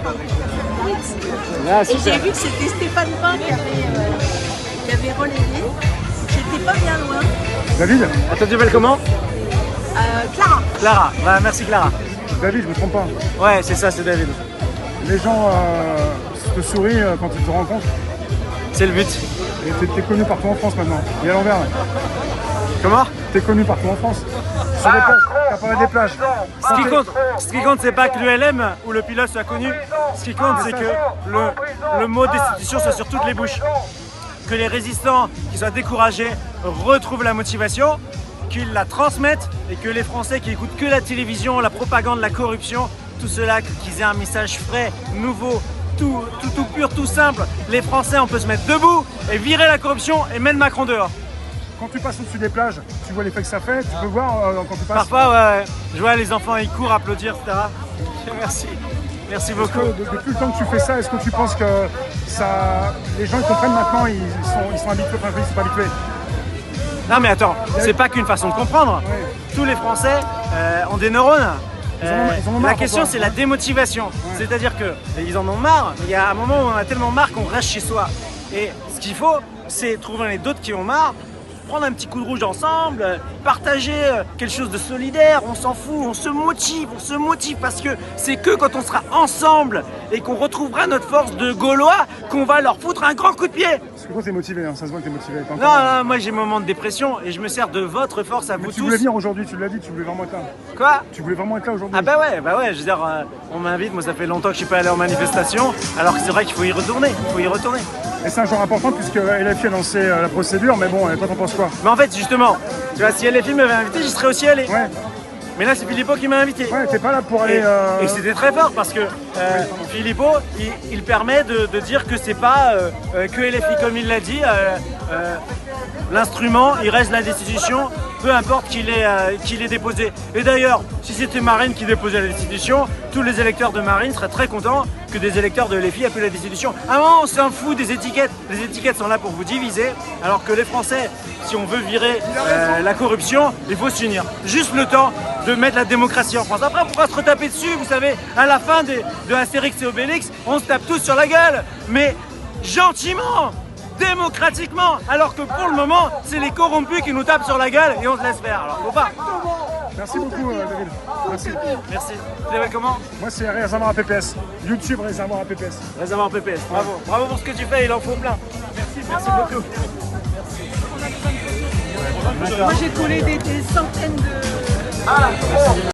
Ah, Et j'ai vu que c'était Stéphane Pain qui avait relayé. J'étais pas bien loin. David? Attends, tu t'appelles comment? Clara. Clara. Ouais, merci Clara. David, je me trompe pas. Ouais, c'est ça, c'est David. Les gens te sourient quand ils te rencontrent. C'est le but. Et t'es connu partout en France maintenant. Et à l'envers. Comment? T'es connu partout en France. Sur les plages. T'as parlé des plages. Ce qui compte, c'est pas que l'ULM ou le pilote soit connu. Ce qui compte, c'est que le mot destitution soit sur toutes les bouches. Que les résistants qui soient découragés retrouvent la motivation, qu'ils la transmettent et que les Français qui écoutent que la télévision, la propagande, la corruption, tout cela, qu'ils aient un message frais, nouveau, tout pur, tout simple. Les Français, on peut se mettre debout et virer la corruption et mettre Macron dehors. Quand tu passes au-dessus des plages, tu vois l'effet que ça fait. Tu peux voir quand tu passes. Parfois, ouais, je vois les enfants, ils courent applaudir, etc. Merci. Merci beaucoup. Depuis le temps que tu fais ça, est-ce que tu penses que les gens ils comprennent maintenant, ils sont habitués, enfin ils sont pas habitués. Non mais attends, c'est pas qu'une façon de comprendre. Ouais. Tous les Français ont des neurones. Ils en ont marre, La question pourquoi? c'est la démotivation. Ouais. C'est-à-dire qu'ils en ont marre, mais il y a un moment où on a tellement marre qu'on reste chez soi. Et ce qu'il faut, c'est trouver les d'autres qui ont marre, prendre un petit coup de rouge ensemble, partager quelque chose de solidaire, on s'en fout, on se motive parce que c'est que quand on sera ensemble et qu'on retrouvera notre force de Gaulois qu'on va leur foutre un grand coup de pied. Parce que toi t'es motivé, hein, ça se voit que t'es motivé. Non, moi j'ai un moment de dépression et je me sers de votre force à vous Tu tous. voulais venir aujourd'hui, tu l'as dit, tu voulais vraiment être là. Quoi? Tu voulais vraiment être là aujourd'hui. Ah bah ouais, je veux dire, on m'invite, moi ça fait longtemps que je suis pas allé en manifestation, alors que c'est vrai qu'il faut y retourner, Et c'est un jour important puisque LFI a lancé la procédure, mais bon, toi t'en penses quoi? Mais en fait, justement, tu vois, si LFI m'avait invité, j'y serais aussi allé. Ouais, Mais là, c'est Philippot qui m'a invité. ouais, t'es pas là pour aller. Et c'était très fort parce que Philippot, il permet de dire que c'est pas que LFI, comme il l'a dit, l'instrument, il reste la destitution, peu importe qu'il ait déposé. Et d'ailleurs, si c'était Marine qui déposait la destitution, tous les électeurs de Marine seraient très contents que des électeurs de LFI appellent la destitution. Ah non, on s'en fout des étiquettes. Les étiquettes sont là pour vous diviser, alors que les Français, si on veut virer la corruption, il faut s'unir. Juste le temps de mettre la démocratie en France. Après, on pourra se retaper dessus, vous savez, à la fin de Astérix et Obélix, on se tape tous sur la gueule, mais gentiment, démocratiquement, alors que pour le moment, c'est les corrompus qui nous tapent sur la gueule et on se laisse faire. Alors, faut pas. Merci beaucoup, David. Merci. Merci. Tu t'appelles comment? Moi, c'est Réservoir à PPS. YouTube Réservoir à PPS. Réservoir PPS. Bravo. Bravo pour ce que tu fais, il en faut plein. Merci beaucoup. Moi j'ai collé des centaines de...